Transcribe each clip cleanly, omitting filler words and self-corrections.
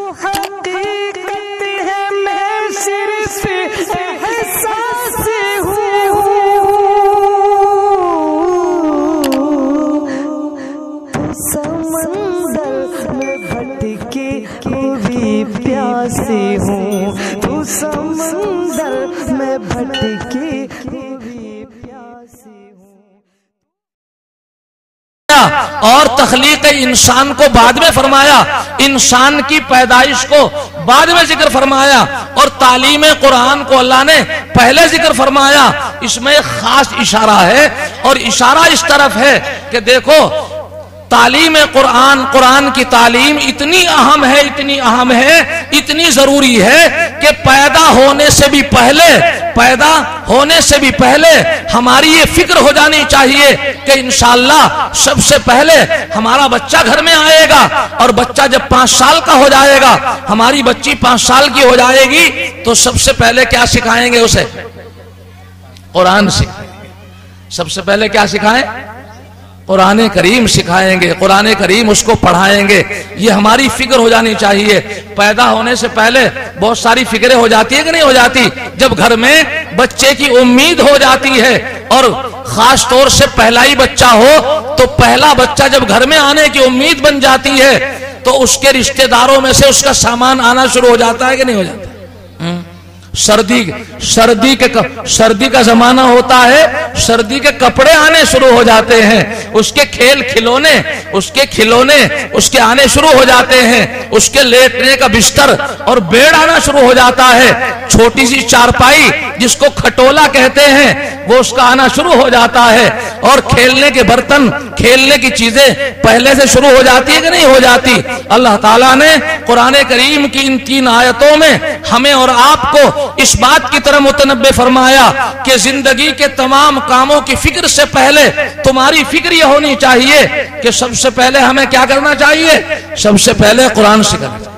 حقیقت ہے میں صرف احساس ہوں، سمندر میں بھٹکی ہوئی پیاسی ہوں، تو سمندر میں بھٹکی ہوئی پیاسی ہوں۔ اور تخلیق انسان کو بعد میں فرمایا، انسان کی پیدائش کو بعد میں ذکر فرمایا، اور تعلیم قرآن کو اللہ نے پہلے ذکر فرمایا۔ اس میں ایک خاص اشارہ ہے، اور اشارہ اس طرف ہے کہ دیکھو تعلیم قرآن، قرآن کی تعلیم اتنی اہم ہے، اتنی اہم ہے، اتنی ضروری ہے کہ پیدا ہونے سے بھی پہلے ہماری یہ فکر ہو جانی چاہیے کہ انشاءاللہ سب سے پہلے ہمارا بچہ گھر میں آئے گا، اور بچہ جب 5 سال کا ہو جائے گا، ہماری بچی 5 سال کی ہو جائے گی، تو سب سے پہلے کیا سکھائیں گے اسے؟ قرآن سکھائیں گے۔ سب سے پہلے کیا سکھائیں؟ قرآن کریم سکھائیں گے، قرآن کریم اس کو پڑھائیں گے۔ یہ ہماری فکر ہو جانی چاہیے۔ پیدا ہونے سے پہلے بہت ساری فکریں ہو جاتی ہے کہ نہیں ہو جاتی؟ جب گھر میں بچے کی امید ہو جاتی ہے، اور خاص طور سے پہلا ہی بچہ ہو، تو پہلا بچہ جب گھر میں آنے کی امید بن جاتی ہے، تو اس کے رشتہ داروں میں سے اس کا سامان آنا شروع ہو جاتا ہے کہ نہیں ہو جاتا؟ سردی کا زمانہ ہوتا ہے، سردی کے کپڑے آنے شروع ہو جاتے ہیں، اس کے کھلونے اس کے آنے شروع ہو جاتے ہیں، اس کے لیٹنے کا بستر اور بیڈ آنا شروع ہو جاتا ہے، چھوٹی سی چارپائی جس کو کھٹولا کہتے ہیں وہ اس کا آنا شروع ہو جاتا ہے، اور کھیلنے کے برتن، کھیلنے کی چیزیں پہلے سے شروع ہو جاتی ہے کہ نہیں ہو جاتی؟ اللہ تعالیٰ نے قرآن کریم کی ان 3 آیتوں میں ہمیں اور آپ کو اس بات کی طرح متنبہ فرمایا کہ زندگی کے تمام کاموں کی فکر سے پہلے تمہاری فکر یہ ہونی چاہیے کہ سب سے پہلے ہمیں کیا کرنا چاہیے؟ سب سے پہلے قرآن سکھانا چاہیے۔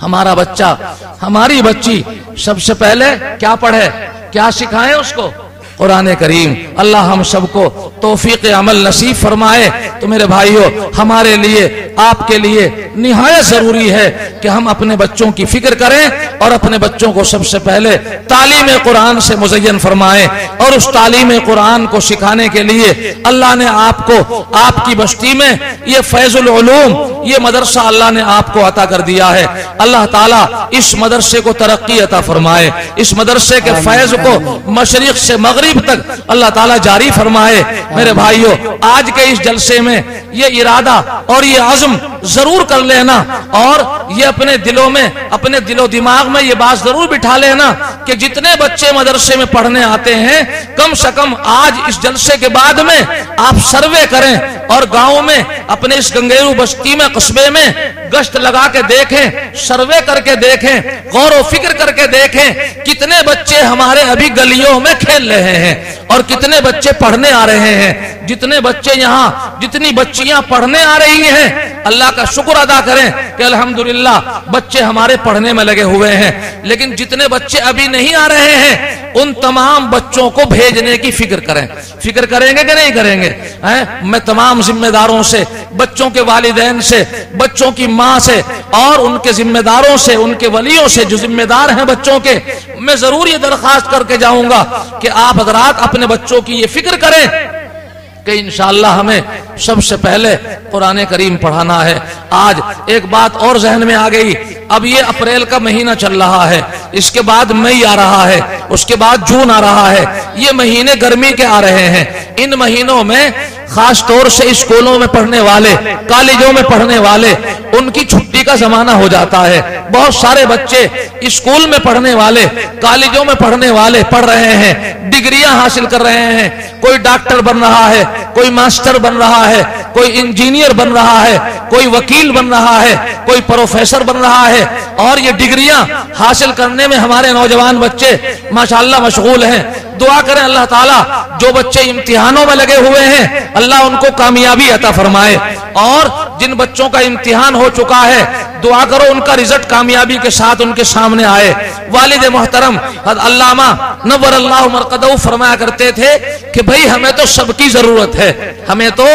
ہمارا بچہ، ہماری بچی سب سے پہلے کیا پڑھے، کیا سکھائیں اس کو؟ قرآن کریم۔ اللہ ہم سب کو توفیق عمل نصیب فرمائے۔ تو میرے بھائیو، ہمارے لیے، آپ کے لیے نہایت ضروری ہے کہ ہم اپنے بچوں کی فکر کریں، اور اپنے بچوں کو سب سے پہلے تعلیم قرآن سے مزین فرمائیں، اور اس تعلیم قرآن کو سکھانے کے لیے اللہ نے آپ کو، آپ کی بستی میں یہ فیض العلوم، یہ مدرسہ اللہ نے آپ کو عطا کر دیا ہے۔ اللہ تعالیٰ اس مدرسے کو ترقی عطا فرمائے، اس مدرسے کے فیض کو مشرق سے مغرب تک اللہ تعالیٰ جاری فرمائے۔ میرے بھائیو، آج کے اس جلسے میں یہ ارادہ اور یہ عزم ضرور کر لینا، اور یہ اپنے دلوں میں، اپنے دل و دماغ میں یہ بات ضرور بٹھا لینا کہ جتنے بچے مدرسے میں پڑھنے آتے ہیں، کم سے کم آج اس جلسے کے بعد میں آپ سروے کریں، اور گاؤں میں، اپنے اس گنگیرو بستی میں، قصبے میں گشت لگا کے دیکھیں، سروے کر کے دیکھیں، غور و فکر کر کے دیکھیں کتنے بچے ہمارے ابھی گلیوں میں کھیل رہے ہیں، اور کتنے بچے پڑھنے آ رہے ہیں۔ جتنے بچے یہاں، جتنی بچیاں پڑھنے آ رہی ہیں، اللہ کا شکر ادا کریں کہ الحمدللہ بچے ہمارے پڑھنے میں لگے ہوئے ہیں۔ لیکن جتنے بچے ابھی نہیں آ رہے ہیں، ان تمام بچوں کو بھیجنے کی فکر کریں۔ فکر کریں گے کہ نہیں کریں گے؟ میں تمام ذمہ داروں سے، بچوں کے والدین سے، بچوں کی ماں سے، اور ان کے ذمہ داروں سے، ان کے ولیوں سے جو ذمہ دار ہیں بچوں کے، میں ضرور یہ درخواست کر کے جاؤں گا کہ آپ حضرات اپنے بچوں کی یہ فکر کریں کہ انشاءاللہ ہمیں سب سے پہلے قرآن کریم پڑھانا ہے۔ آج ایک بات اور ذہن میں آ گئی، اب یہ اپریل کا مہینہ چل رہا ہے، اس کے بعد مئی آ رہا ہے، اس کے بعد جون آ رہا ہے، یہ مہینے گرمی کے آ رہے ہیں۔ ان مہینوں میں خاص طور سے اسکولوں میں پڑھنے والے، کالجوں میں پڑھنے والے، ان کی چھٹی کا زمانہ ہو جاتا ہے۔ بہت سارے بچے اسکول میں پڑھنے والے، کالجوں میں پڑھنے والے پڑھ رہے ہیں، ڈگریاں حاصل کر رہے ہیں، کوئی ڈاکٹر بن رہا ہے، کوئی ماسٹر بن رہا ہے، کوئی انجینئر بن رہا ہے، کوئی وکیل بن رہا ہے، کوئی پروفیسر بن رہا ہے، اور یہ ڈگریاں حاصل کرنے میں ہمارے نوجوان بچے ماشاءاللہ مشغول ہیں۔ دعا کریں اللہ تعالیٰ جو بچے امتحانوں میں لگے ہوئے ہیں، اللہ ان کو کامیابی عطا فرمائے، اور جن بچوں کا امتحان ہو چکا ہے، دعا کرو ان کا رزلٹ کامیابی کے ساتھ ان کے سامنے آئے۔ والد محترم علامہ نور اللہ مرقدہ فرمایا کرتے تھے کہ بھئی ہمیں تو سب کی ضرورت ہے، ہمیں تو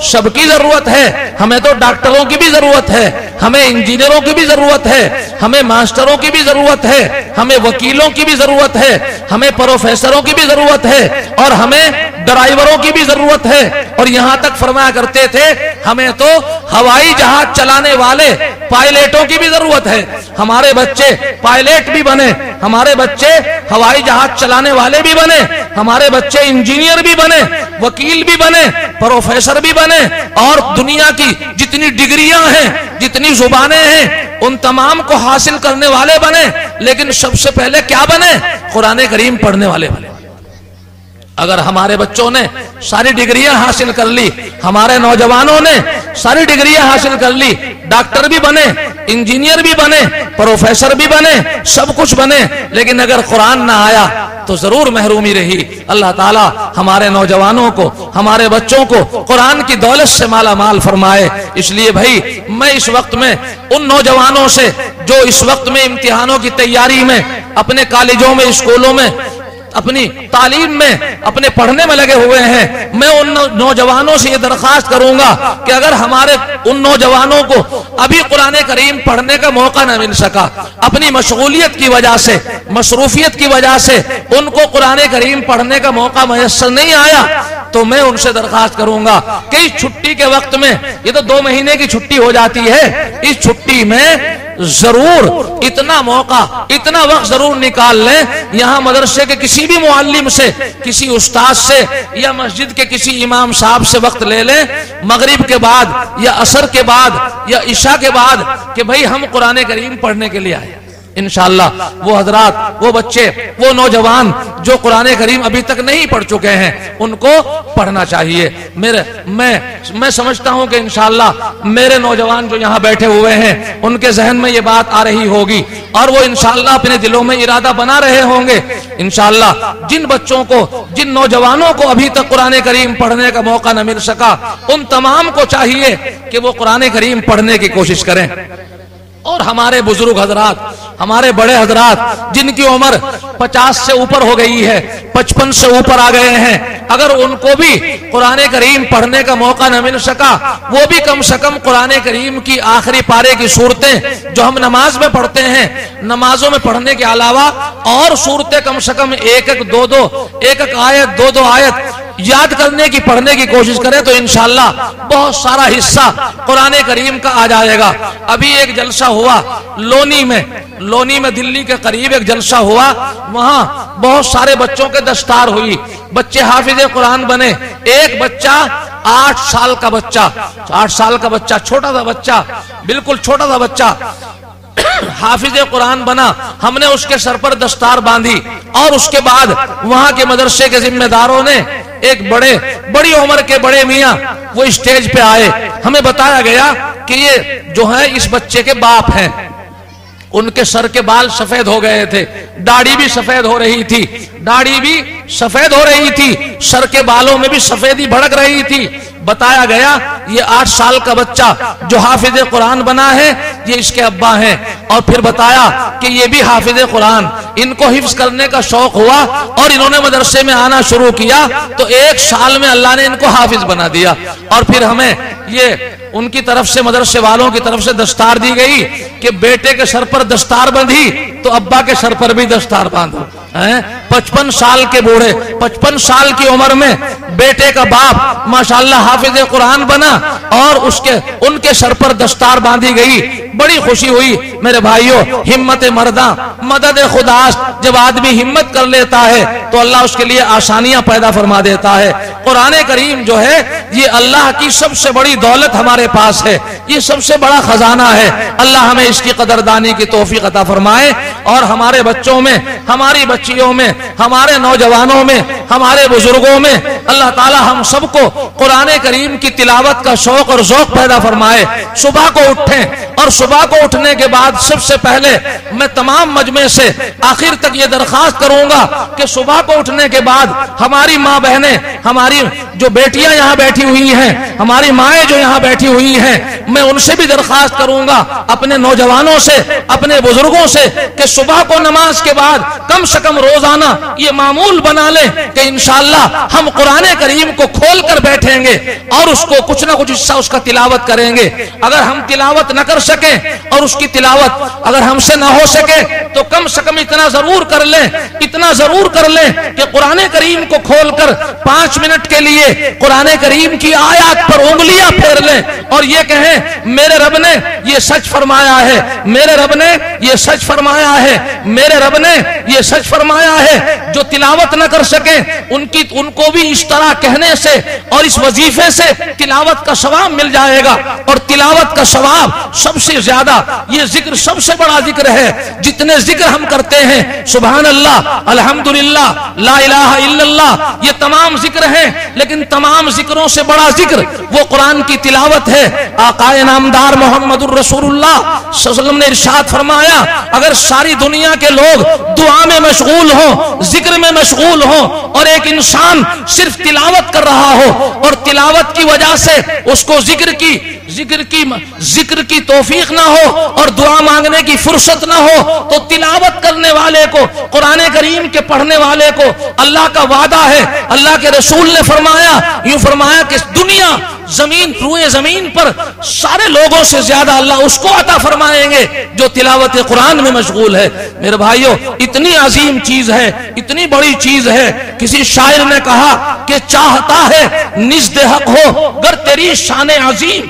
سب کی ضرورت ہے، ہمیں تو ڈاکٹروں کی بھی ضرورت ہے، ہمیں انجینئروں کی بھی ضرورت ہے، ہمیں ماسٹروں کی بھی ضرورت ہے، ہمیں وکیلوں کی بھی ضرورت ہے، ہمیں پروفیسروں کی بھی ضرورت ہے، اور ہمیں ڈرائیوروں کی بھی ضرورت ہے، اور یہاں تک فرمایا کرتے تھے ہمیں تو ہوائی جہاز چلانے والے پائلٹوں کی بھی ضرورت ہے۔ ہمارے بچے پائلٹ بھی بنے، ہمارے بچے ہوائی جہاز چلانے والے بھی بنے، ہمارے بچے انجینئر بھی بنے، وکیل بھی بنے، پروفیسر بھی بنے، اور دنیا کی جتنی ڈگریاں ہیں، جتنی زبانیں ہیں، ان تمام کو حاصل کرنے والے بنے، لیکن سب سے پہلے کیا بنے؟ قرآن کریم پڑھنے والے بنے۔ اگر ہمارے بچوں نے ساری ڈگریاں حاصل کر لی، ہمارے نوجوانوں نے ساری ڈگریاں حاصل کر لی، ڈاکٹر بھی بنے، انجینئر بھی بنے، پروفیسر بھی بنے، سب کچھ بنے، لیکن اگر قرآن نہ آیا تو ضرور محرومی رہی۔ اللہ تعالیٰ ہمارے نوجوانوں کو، ہمارے بچوں کو قرآن کی دولت سے مالا مال فرمائے۔ اس لیے بھائی میں اس وقت میں ان نوجوانوں سے جو اس وقت میں امتحانوں کی تیاری میں اپنے کالجوں میں، اسکولوں میں، اپنی تعلیم میں، اپنے پڑھنے میں لگے ہوئے ہیں، میں ان نوجوانوں سے یہ درخواست کروں گا کہ اگر ہمارے ان نوجوانوں کو ابھی قرآن کریم پڑھنے کا موقع نہ مل سکا، اپنی مشغولیت کی وجہ سے، مصروفیت کی وجہ سے ان کو قرآن کریم پڑھنے کا موقع میسر نہیں آیا، تو میں ان سے درخواست کروں گا کہ اس چھٹی کے وقت میں، یہ تو 2 مہینے کی چھٹی ہو جاتی ہے، اس چھٹی میں ضرور اتنا موقع، اتنا وقت ضرور نکال لیں، یہاں مدرسے کے کسی بھی معلم سے، کسی استاد سے، یا مسجد کے کسی امام صاحب سے وقت لے لیں، مغرب کے بعد یا عصر کے بعد یا عشاء کے بعد، کہ بھئی ہم قرآن کریم پڑھنے کے لیے آئے۔ انشاءاللہ وہ حضرات، وہ بچے، وہ نوجوان جو قرآن کریم ابھی تک نہیں پڑھ چکے ہیں، ان کو پڑھنا چاہیے۔ میں سمجھتا ہوں کہ انشاءاللہ میرے نوجوان جو یہاں بیٹھے ہوئے ہیں ان کے ذہن میں یہ بات آ رہی ہوگی، اور وہ انشاءاللہ اپنے دلوں میں ارادہ بنا رہے ہوں گے۔ انشاءاللہ جن بچوں کو، جن نوجوانوں کو ابھی تک قرآن کریم پڑھنے کا موقع نہ مل سکا، ان تمام کو چاہیے کہ وہ قرآن کریم پڑھنے کی کوشش کریں۔ اور ہمارے بزرگ حضرات، ہمارے بڑے حضرات جن کی عمر 50 سے اوپر ہو گئی ہے، 55 سے اوپر آ گئے ہیں، اگر ان کو بھی قرآن کریم پڑھنے کا موقع نہ مل سکا، وہ بھی کم سے کم قرآن کریم کی آخری پارے کی صورتیں جو ہم نماز میں پڑھتے ہیں، نمازوں میں پڑھنے کے علاوہ اور صورتیں کم سے کم ایک ایک آیت، 2 آیت یاد کرنے کی، پڑھنے کی کوشش کریں، تو انشاءاللہ بہت سارا حصہ قرآن کریم کا آ جائے گا۔ ابھی ایک جلسہ ہوا لونی میں دلی کے قریب ایک جلسہ ہوا، وہاں بہت سارے بچوں کے دستار ہوئی، بچے حافظ قرآن بنے۔ ایک بچہ 8 سال کا بچہ، چھوٹا سا بچہ، بالکل چھوٹا سا بچہ حافظ قرآن بنا۔ ہم نے اس کے سر پر دستار باندھی، اور اس کے بعد وہاں کے مدرسے کے ذمہ داروں نے، ایک بڑی عمر کے بڑے میاں وہ اسٹیج پہ آئے، ہمیں بتایا گیا کہ یہ جو ہے اس بچے کے باپ ہیں، ان کے سر کے بال سفید ہو گئے تھے، داڑھی بھی سفید ہو رہی تھی، سر کے بالوں میں بھی سفیدی بھڑک رہی تھی۔ بتایا گیا یہ 8 سال کا بچہ جو حافظ قرآن بنا ہے یہ اس کے ابا ہیں، اور پھر بتایا کہ یہ بھی حافظ قرآن، ان کو حفظ کرنے کا شوق ہوا اور انہوں نے مدرسے میں آنا شروع کیا، تو 1 سال میں اللہ نے ان کو حافظ بنا دیا۔ اور پھر ہمیں یہ ان کی طرف سے، مدرسے والوں کی طرف سے دستار دی گئی کہ بیٹے کے سر پر دستار بندھی تو ابا کے سر پر بھی دستار باندھو۔ 55 سال کے بوڑھے، 55 سال کی عمر میں بیٹے کا باپ ماشاءاللہ حافظ قرآن بنا، اور ان کے سر پر دستار باندھی گئی۔ بڑی خوشی ہوئی میرے بھائیوں۔ ہمت مرداں مدد خداست، جب آدمی ہمت کر لیتا ہے تو اللہ اس کے لیے آسانیاں پیدا فرما دیتا ہے۔ قرآن کریم جو ہے یہ اللہ کی سب سے بڑی دولت ہمارے پاس ہے، یہ سب سے بڑا خزانہ ہے۔ اللہ ہمیں اس کی قدردانی کی توفیق عطا فرمائے، اور ہمارے بچوں میں، ہماری بچیوں میں، ہمارے نوجوانوں میں، ہمارے بزرگوں میں اللہ تعالی ہم سب کو قرآن کریم کی تلاوت کا شوق اور ذوق پیدا فرمائے۔ صبح کو اٹھیں، اور صبح کو اٹھنے کے بعد سب سے پہلے میں تمام مجمع سے آخر تک یہ درخواست کروں گا کہ صبح کو اٹھنے کے بعد ہماری ماں بہنیں، ہماری جو بیٹیاں یہاں بیٹھی ہوئی ہیں، ہماری مائیں جو یہاں بیٹھی ہوئی ہیں، میں ان سے بھی درخواست کروں گا، اپنے نوجوانوں سے، اپنے بزرگوں سے، کہ صبح کو نماز کے بعد کم سے کم روزانہ یہ معمول بنا لیں کہ انشاءاللہ ہم قرآن کریم کو کھول کر بیٹھیں گے اور اس کو کچھ نہ کچھ حصہ اس کا تلاوت کریں گے۔ اگر ہم تلاوت نہ کر سکیں اور اس کی تلاوت اگر ہم سے نہ ہو سکے تو کم سے کم اتنا ضرور کر لیں، اتنا ضرور کر لیں کہ قرآن کریم کو کھول کر 5 منٹ کے لیے قرآن کریم کی آیات پر انگلیاں پھیر لیں اور یہ کہیں میرے رب نے یہ سچ فرمایا ہے، میرے رب نے یہ سچ فرمایا ہے، میرے رب نے یہ سچ فرمایا ہے۔ جو تلاوت نہ کر سکیں ان کو بھی اس طرح کہنے سے اور اس وظیفے سے تلاوت کا ثواب مل جائے گا، اور تلاوت کا ثواب سب سے زیادہ، یہ ذکر سب سے بڑا ذکر ہے۔ جتنے ذکر ہم کرتے ہیں، سبحان اللہ، الحمدللہ، لا الہ الا اللہ، یہ تمام ذکر ہیں، لیکن تمام ذکروں سے بڑا ذکر وہ قرآن کی تلاوت ہے۔ آقا نامدار محمد الرسول اللہ صلی اللہ علیہ وسلم نے ارشاد فرمایا، اگر ساری دنیا کے لوگ دعا میں مشغول ہوں، ذکر میں مشغول ہوں، اور ایک انسان صرف تلاوت کر رہا ہو اور تلاوت کی وجہ سے اس کو ذکر کی توفیق نہ ہو اور دعا مانگنے کی فرصت نہ ہو، تو تلاوت کرنے والے کو، قرآن کریم کے پڑھنے والے کو اللہ کا وعدہ ہے، اللہ کے رسول نے فرمایا، یوں فرمایا کہ دنیا روئے زمین پر سارے لوگوں سے زیادہ اللہ اس کو عطا فرمائیں گے جو تلاوت قرآن میں مشغول ہے۔ میرے بھائیو، اتنی عظیم چیز ہے، اتنی بڑی چیز ہے۔ کسی شاعر نے کہا کہ چاہتا ہے نزد حق ہو گر تیری شان عظیم،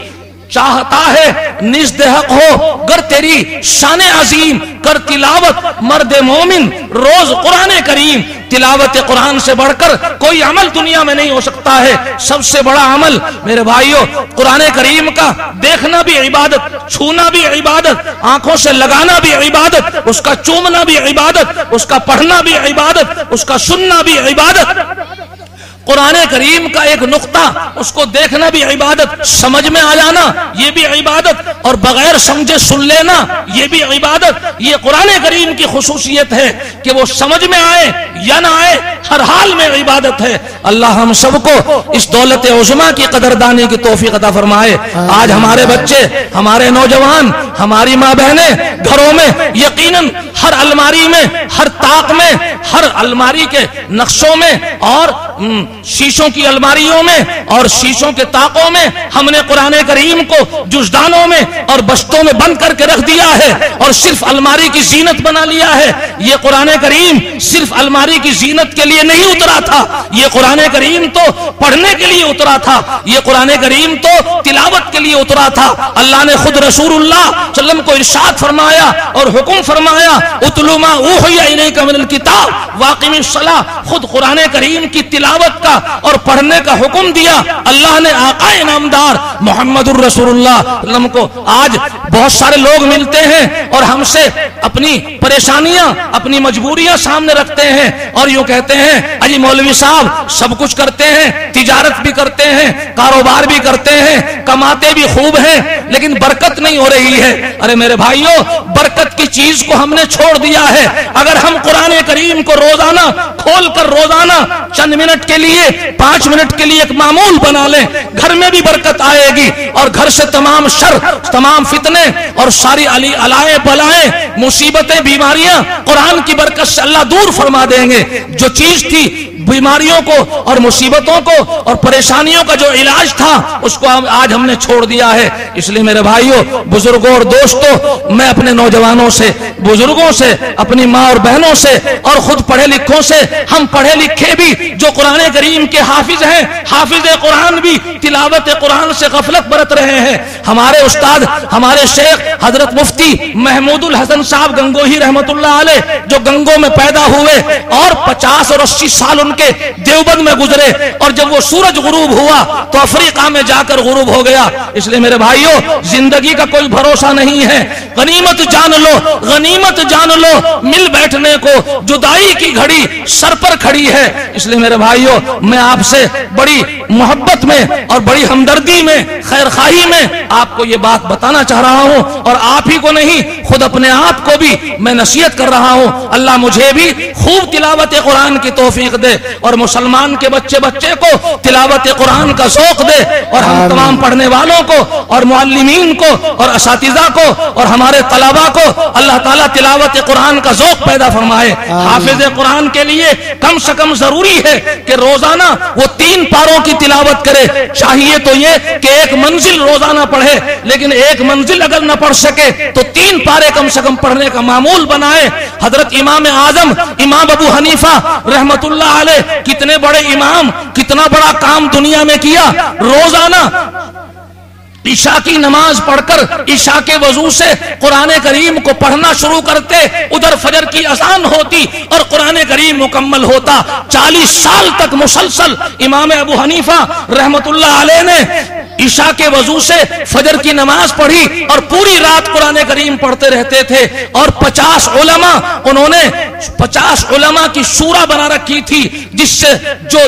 چاہتا ہے نزد حق ہو گر تیری شان عظیم، کر تلاوت مرد مومن روز قرآن کریم۔ تلاوت قرآن سے بڑھ کر کوئی عمل دنیا میں نہیں ہو سکتا ہے۔ سب سے بڑا عمل میرے بھائیوں قرآن کریم کا دیکھنا بھی عبادت، چھونا بھی عبادت، آنکھوں سے لگانا بھی عبادت، اس کا چومنا بھی عبادت، اس کا پڑھنا بھی عبادت، اس کا سننا بھی عبادت۔ قرآن کریم کا ایک نقطہ اس کو دیکھنا بھی عبادت، سمجھ میں آ جانا یہ بھی عبادت، اور بغیر سمجھے سن لینا یہ بھی عبادت۔ یہ قرآن کریم کی خصوصیت ہے کہ وہ سمجھ میں آئے یا نہ آئے ہر حال میں عبادت ہے۔ اللہ ہم سب کو اس دولت عظمیٰ کی قدردانی کی توفیق عطا فرمائے۔ آج ہمارے بچے، ہمارے نوجوان، ہماری ماں بہنیں گھروں میں یقیناً ہر الماری میں، ہر طاق میں، ہر الماری کے نقشوں میں اور شیشوں کی الماریوں میں اور شیشوں کے طاقوں میں ہم نے قرآن کریم کو جزدانوں میں اور بستوں میں بند کر کے رکھ دیا ہے اور صرف الماری کی زینت بنا لیا ہے۔ یہ قرآن کریم صرف الماری کی زینت کے لیے نہیں اترا تھا، یہ قرآن کریم تو پڑھنے کے لیے اترا تھا، یہ قرآن کریم تو تلاوت کے لیے اترا تھا۔ اللہ نے خود رسول اللہ صلی اللہ علیہ وسلم کو ارشاد فرمایا اور حکم فرمایا، اتلو ما اوحی الیک من الکتاب واقم الصلاۃ۔ خود قرآن کریم کی تلاوت کا اور پڑھنے کا حکم دیا اللہ نے آقا نامدار محمد الرسول اللہ صلی اللہ علیہ وسلم کو۔ آج بہت سارے لوگ ملتے ہیں اور ہم سے اپنی پریشانیاں، اپنی مجبوریاں سامنے رکھتے ہیں اور یوں کہتے ہیں اجی مولوی صاحب سب کچھ کرتے ہیں، تجارت بھی کرتے ہیں، کاروبار بھی کرتے ہیں، کماتے بھی خوب ہیں، لیکن برکت نہیں ہو رہی ہے۔ ارے میرے بھائیوں، برکت کی چیز کو ہم نے چھوڑ دیا ہے۔ اگر ہم قرآن کریم کو روزانہ کھول کر روزانہ چند منٹ کے لیے، 5 منٹ کے لیے ایک معمول بنا لیں، گھر میں بھی برکت آئے گی اور گھر سے تمام شر، تمام فتنے اور ساری الائے بلائیں، مصیبتیں، بیماریاں قرآن کی برکت سے اللہ دور فرما دیں گے۔ جو چیز تھی بیماریوں کو اور مصیبتوں کو اور پریشانیوں کا جو علاج تھا اس کو آج ہم نے چھوڑ دیا ہے۔ اس لیے میرے بھائیوں، بزرگوں اور دوستوں، میں اپنے نوجوانوں سے، بزرگوں سے، اپنی ماں اور بہنوں سے اور خود پڑھے لکھوں سے، ہم پڑھے لکھے بھی جو قرآن کریم کے حافظ ہیں، حافظ قرآن بھی تلاوت قرآن سے غفلت برت رہے ہیں۔ ہمارے استاد، ہمارے شیخ حضرت مفتی محمود الحسن صاحب گنگوہی رحمت اللہ علیہ جو گنگوں میں پیدا ہوئے اور 50 اور 80 سال ان کے دیوبند میں گزرے، اور جب وہ سورج غروب ہوا تو افریقہ میں جا کر غروب ہو گیا۔ اس لیے میرے بھائیوں، زندگی کا کوئی بھروسہ نہیں ہے۔ غنیمت جان لو، غنیمت جان لو، مل بیٹھنے کو جدائی کی گھڑی سر پر کھڑی ہے۔ اس لیے میرے بھائیوں، میں آپ سے بڑی محبت میں اور بڑی ہمدردی میں، خیر خواہی میں آپ کو یہ بات بتانا چاہ رہا ہوں، اور آپ ہی کو نہیں، خود اپنے آپ کو بھی میں نصیحت کر رہا ہوں۔ اللہ مجھے بھی خوب تلاوت قرآن کی توفیق دے اور مسلمان کے بچے بچے کو تلاوت قرآن کا ذوق دے، اور ہم تمام پڑھنے والوں کو اور معلمین کو اور اساتذہ کو اور ہمارے طلباء کو اللہ تعالیٰ تلاوت قرآن کا ذوق پیدا فرمائے۔ حافظ قرآن کے لیے کم سے کم ضروری ہے کہ روزانہ وہ 3 پاروں کی تلاوت کرے۔ چاہیے تو یہ کہ 1 منزل روزانہ پڑھے، لیکن 1 منزل اگر نہ پڑھ سکے تو 3 پارے کم سے کم پڑھنے کا معمول بنائے۔ حضرت امام اعظم امام ابو حنیفہ رحمت اللہ علیہ کتنے بڑے امام، کتنا بڑا کام دنیا میں کیا۔ روزانہ عشاء کی نماز پڑھ کر عشاء کے وضو سے قرآن کریم کو پڑھنا شروع کرتے، ادھر فجر کی اذان ہوتی اور قرآن کریم مکمل ہوتا۔ 40 سال تک مسلسل امام ابو حنیفہ رحمت اللہ علیہ نے عشاء کے وضو سے فجر کی نماز پڑھی اور پوری رات قرآن کریم پڑھتے رہتے تھے، اور 50 علماء انہوں نے 50 علماء کی شورا بنا رکھی تھی، جس سے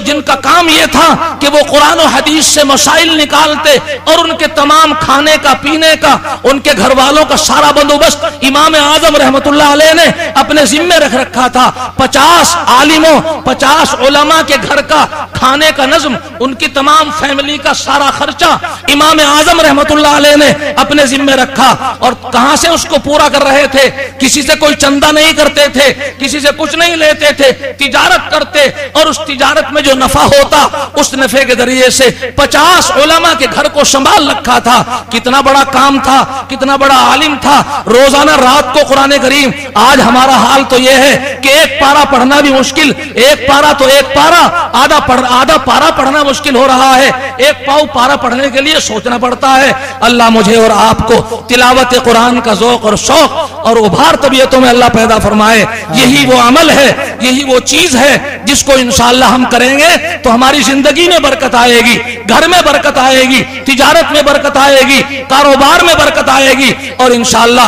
جن کا کام یہ تھا کہ وہ قرآن و حدیث سے مسائل نکالتے، اور ان کے تمام کھانے کا پینے کا ان کے گھر والوں کا سارا بندوبست امام اعظم رحمت اللہ علیہ نے اپنے ذمے رکھ رکھا تھا۔ 50 عالموں 50 علماء کے گھر کا کھانے کا نظم، ان کی تمام فیملی کا سارا خرچہ امام اعظم رحمت اللہ علیہ نے اپنے ذمے رکھا۔ اور کہاں سے اس کو پورا کر رہے تھے؟ کسی سے کوئی چندہ نہیں کرتے تھے، کسی سے کچھ نہیں لیتے تھے، تجارت کرتے، اور اس تجارت میں جو نفع ہوتا اس نفع کے ذریعے سے 50 علماء کے گھر کو سنبھال رکھا تھا۔ کتنا بڑا کام تھا، کتنا بڑا عالم تھا۔ روزانہ رات کو قرآن کریم۔ آج ہمارا حال تو یہ ہے کہ 1 پارہ پڑھنا بھی مشکل، 1 پارہ تو 1 پارہ، آدھا پارہ پڑھنا مشکل ہو رہا ہے۔ 1 پاؤ پارہ پڑھنے کے لیے سوچنا پڑتا ہے۔ اللہ مجھے اور آپ کو تلاوت قرآن کا ذوق اور شوق اور ابھار طبیعتوں میں اللہ پیدا فرمائے۔ یہی وہ عمل ہے، یہی وہ چیز ہے جس کو انشاءاللہ ہم کریں گے تو ہماری زندگی میں برکت آئے گی، گھر میں برکت آئے گی، تجارت میں برکت آئے گی، کاروبار میں برکت آئے گی، اور انشاءاللہ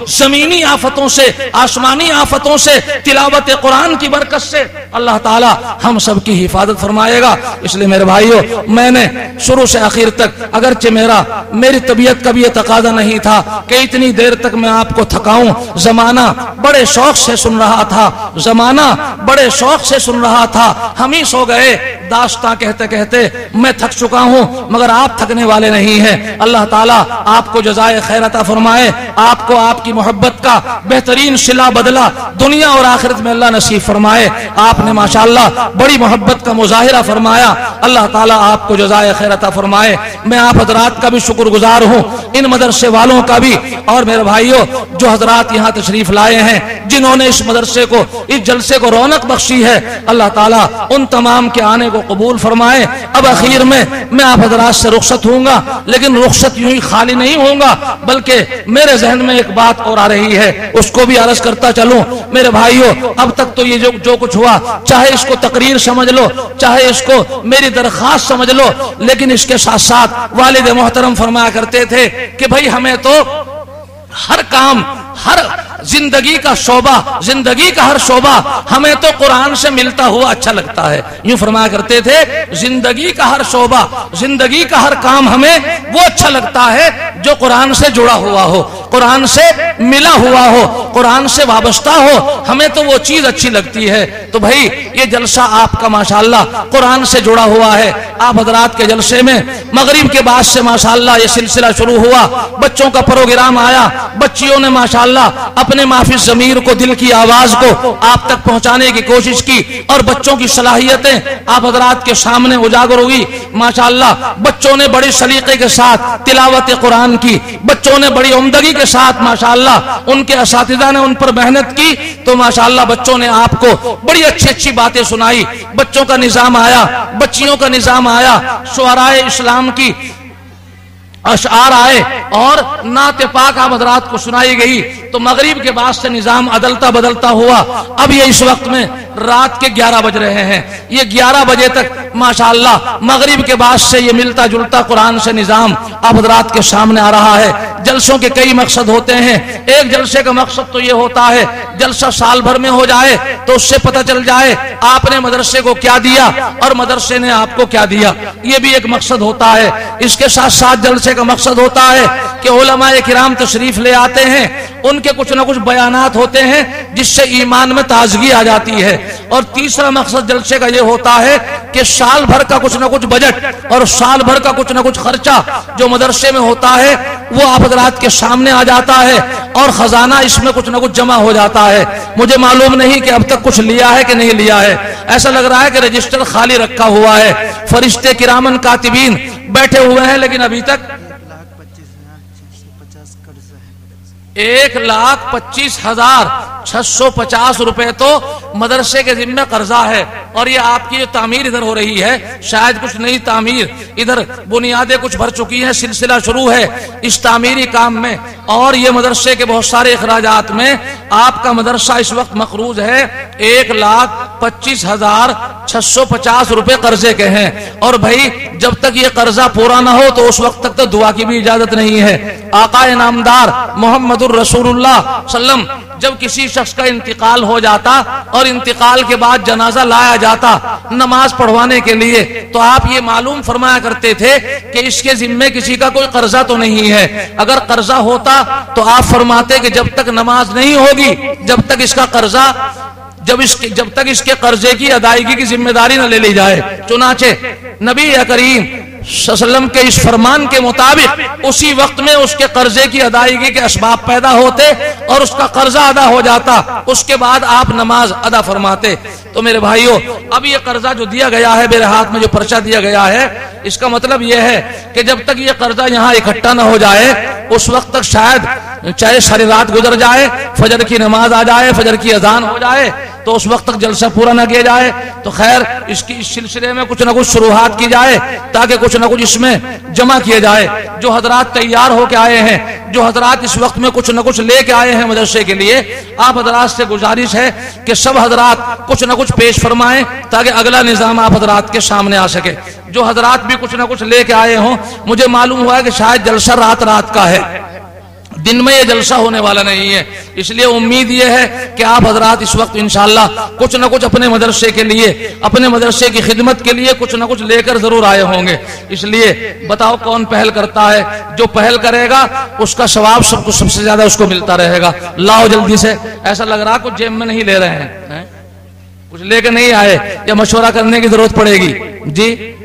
زمینی آفتوں سے آسمانی آفتوں سے تلاوت قرآن کی برکت سے اللہ تعالی ہم سب کی حفاظت فرمائے گا۔ اس لیے میرے بھائیو، میں نے شروع سے آخر تک، اگرچہ میری طبیعت کا بھی یہ تقاضا نہیں تھا کہ اتنی دیر تک میں آپ کو تھکاؤں، زمانہ بڑے شوق سے سن رہا تھا، زمانہ بڑے شوق سے سن رہا تھا، ہم ہی سو گئے داستاں کہتے کہتے۔ میں تھک چکا ہوں مگر آپ تھکنے والے نہیں ہیں۔ اللہ تعالیٰ آپ کو جزائے خیر عطا فرمائے، آپ کو آپ کی محبت کا بہترین صلہ بدلہ دنیا اور آخرت میں اللہ نصیب فرمائے۔ آپ نے ماشاءاللہ بڑی محبت کا مظاہرہ فرمایا، اللہ تعالیٰ آپ کو جزائے خیر عطا فرمائے۔ میں آپ حضرات کا بھی شکر گزار ہوں، ان مدرسے والوں کا بھی، اور میرے بھائیوں جو حضرات یہاں تشریف لائے ہیں، جنہوں نے اس مدرسے کو، اس جلسے کو رونق بخشی ہے، اللہ تعالیٰ ان تمام کے آنے کو قبول فرمائے۔ اب اخیر میں آپ حضرات سے رخصت ہوں گا، لیکن رخصت یوں ہی خالی نہیں ہوں گا، بلکہ میرے ذہن میں ایک بات اور آ رہی ہے، اس کو بھی عرض کرتا چلوں۔ میرے بھائیوں، اب تک تو یہ جو کچھ ہوا، چاہے اس کو تقریر سمجھ لو، چاہے اس کو میری درخواست سمجھ لو، لیکن اس کے ساتھ ساتھ والد محترم فرمایا کرتے تھے کہ بھائی ہمیں تو ہر کام، ہر زندگی کا شعبہ، زندگی کا ہر شعبہ ہمیں تو قرآن سے ملتا ہوا اچھا لگتا ہے۔ یوں فرمایا کرتے تھے، زندگی کا ہر شعبہ، زندگی کا ہر کام ہمیں وہ اچھا لگتا ہے جو قرآن سے جڑا ہوا ہو، قرآن سے ملا ہوا ہو، قرآن سے وابستہ ہو، ہمیں تو وہ چیز اچھی لگتی ہے۔ تو بھائی یہ جلسہ آپ کا ماشاءاللہ قرآن سے جڑا ہوا ہے۔ آپ حضرات کے جلسے میں مغرب کے بعد سے ماشاءاللہ یہ سلسلہ شروع ہوا، بچوں کا پروگرام آیا، بچیوں نے ماشاءاللہ اپنے معافی ضمیر کو، دل کی آواز کو آپ تک پہنچانے کی کوشش کی، اور بچوں کی صلاحیتیں آپ حضرات کے سامنے اجاگر ہوئی۔ ماشاءاللہ بچوں نے بڑی سلیقے کے ساتھ تلاوت قرآن کی، بچوں نے بڑی عمدگی کے ساتھ ماشاءاللہ ان کے اساتذہ نے ان پر محنت کی، تو ماشاءاللہ بچوں نے آپ کو بڑی اچھی باتیں سنائی۔ بچوں کا نظام آیا، بچیوں کا نظام آیا، شعرائے اسلام کی اشعار آئے اور نعت پاک آپ حضرات کو سنائی گئی۔ تو مغرب کے بعد سے نظام عدلتا بدلتا ہوا، اب یہ اس وقت میں رات کے 11 بج رہے ہیں، یہ 11 بجے تک ماشاءاللہ مغرب کے بعد سے یہ ملتا جلتا قرآن سے نظام آپ حضرات کے سامنے آ رہا ہے۔ جلسوں کے کئی مقصد ہوتے ہیں، ایک جلسے کا مقصد تو یہ ہوتا ہے جلسہ سال بھر میں ہو جائے تو اس سے پتہ چل جائے آپ نے مدرسے کو کیا دیا اور مدرسے نے آپ کو کیا دیا، یہ بھی ایک مقصد ہوتا ہے۔ اس کے ساتھ ساتھ جلسے کا مقصد ہوتا ہے کہ علماء کرام تشریف لے آتے ہیں، ان کے کچھ نہ کچھ بیانات ہوتے ہیں جس سے ایمان میں تازگی آ جاتی ہے۔ اور تیسرا مقصد جلسے کا یہ ہوتا ہے کہ سال بھر کا کچھ نہ کچھ بجٹ اور سال بھر کا کچھ نہ کچھ خرچہ جو مدرسے میں ہوتا ہے وہ آپ حضرات کے سامنے آ جاتا ہے اور خزانہ اس میں کچھ نہ کچھ جمع ہو جاتا ہے. مجھے معلوم نہیں کہ اب تک کچھ لیا ہے کہ نہیں لیا ہے. ایسا لگ رہا ہے کہ رجسٹر خالی رکھا ہوا ہے. فرشتے کرامن کاتبین بیٹھے ہوئے ہیں لیکن ابھی تک 1,25,650 روپے تو مدرسے کے ذمہ قرضہ ہے. اور یہ آپ کی جو تعمیر ادھر ہو رہی ہے شاید کچھ نئی تعمیر ادھر بنیادیں کچھ بھر چکی ہیں, سلسلہ شروع ہے اس تعمیری کام میں, اور یہ مدرسے کے بہت سارے اخراجات میں آپ کا مدرسہ اس وقت مقروض ہے 1,25,650 روپے قرضے کے ہیں. اور بھائی جب تک یہ قرضہ پورا نہ ہو تو اس وقت تک تو دعا کی بھی اجازت نہیں ہے. آقا نامدار محمد الرسول اللہ صلی اللہ علیہ وسلم جب کسی شخص کا انتقال ہو جاتا اور انتقال کے بعد جنازہ لایا جاتا نماز پڑھوانے کے لیے تو آپ یہ معلوم فرمایا کرتے تھے کہ اس کے ذمے کسی کا کوئی قرضہ تو نہیں ہے. اگر قرضہ ہوتا تو آپ فرماتے کہ جب تک نماز نہیں ہوگی جب تک اس کا قرضہ جب تک اس کے قرضے کی ادائیگی کی ذمہ داری نہ لے لی جائے. چنانچہ نبی کریم صلی اللہ علیہ وسلم کے اس فرمان کے مطابق اسی وقت میں اس کے قرضے کی ادائیگی کے اسباب پیدا ہوتے اور اس کا قرضہ ادا ہو جاتا. اس کے بعد آپ نماز ادا فرماتے. تو میرے بھائیوں اب یہ قرضہ جو دیا گیا ہے میرے ہاتھ میں جو پرچہ دیا گیا ہے اس کا مطلب یہ ہے کہ جب تک یہ قرضہ یہاں اکٹھا نہ ہو جائے اس وقت تک شاید چاہے ساری رات گزر جائے, فجر کی نماز آ جائے, فجر کی اذان ہو جائے تو اس وقت تک جلسہ پورا نہ کیا جائے. تو خیر اس سلسلے میں کچھ نہ کچھ شروحات کی جائے تاکہ کچھ نہ کچھ اس میں جمع کیے جائے. جو حضرات تیار ہو کے آئے ہیں, جو حضرات اس وقت میں کچھ نہ کچھ لے کے آئے ہیں مدرسے کے لیے, آپ حضرات سے گزارش ہے کہ سب حضرات کچھ نہ کچھ پیش فرمائیں تاکہ اگلا نظام آپ حضرات کے سامنے آ سکے. جو حضرات بھی کچھ نہ کچھ لے کے آئے ہوں, مجھے معلوم ہوا ہے کہ شاید جلسہ رات کا ہے, دن میں یہ جلسہ ہونے والا نہیں ہے. اس لیے امید یہ ہے کہ آپ حضرات اس وقت انشاءاللہ کچھ نہ کچھ اپنے مدرسے کے لیے, اپنے مدرسے کی خدمت کے لیے کچھ نہ کچھ لے کر ضرور آئے ہوں گے. اس لیے بتاؤ کون پہل کرتا ہے؟ جو پہل کرے گا اس کا ثواب سب سے زیادہ اس کو ملتا رہے گا. لاؤ جلدی سے. ایسا لگ رہا کچھ جیب میں نہیں لے رہے ہیں, کچھ لے کے نہیں آئے یا مشورہ کرنے کی ضرورت پڑے گی؟ جی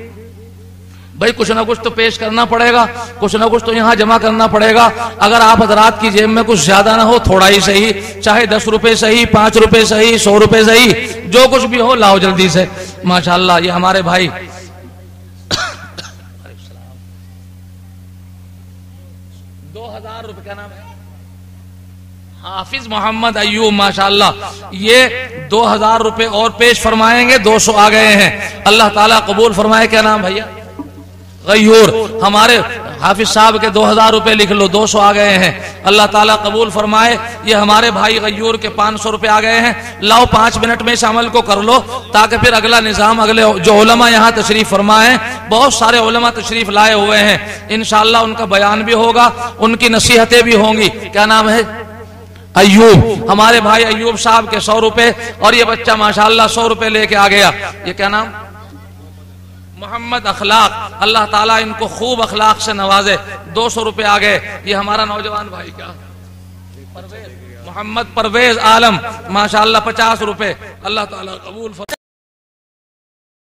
بھائی کچھ نہ کچھ تو پیش کرنا پڑے گا, کچھ نہ کچھ تو یہاں جمع کرنا پڑے گا. اگر آپ حضرات کی جیب میں کچھ زیادہ نہ ہو, تھوڑا ہی صحیح, چاہے 10 روپے صحیح, 5 روپے صحیح, 100 روپے صحیح, جو کچھ بھی ہو لاؤ جلدی سے. ماشاءاللہ یہ ہمارے بھائی 2000 روپے کا نام ہے حافظ محمد ایوب, ماشاءاللہ یہ 2000 روپے اور پیش فرمائیں گے. 200 آ گئے ہیں, اللہ تعالیٰ قبول فرمائے. کیا نام بھیا؟ غیور. ہمارے حافظ صاحب کے 2000 روپے لکھ لو, 200 آ گئے ہیں, اللہ تعالیٰ قبول فرمائے. یہ ہمارے بھائی غیور کے 500 روپے آ گئے ہیں. لاؤ 5 منٹ میں اس عمل کو کر لو تاکہ پھر اگلا نظام, اگلے جو علماء یہاں تشریف فرمائیں, بہت سارے علماء تشریف لائے ہوئے ہیں, انشاءاللہ ان کا بیان بھی ہوگا, ان کی نصیحتیں بھی ہوں گی. کیا نام ہے؟ ایوب. ہمارے بھائی ایوب صاحب کے 100 روپے, اور یہ بچہ ماشاءاللہ 100 روپے لے کے آ گیا. یہ کیا نام؟ محمد اخلاق. اللہ تعالیٰ ان کو خوب اخلاق سے نوازے. 200 روپے آ گئے. یہ ہمارا نوجوان بھائی کیا محمد پرویز عالم, ماشاءاللہ 50 روپے. اللہ تعالیٰ قبول فرمائے.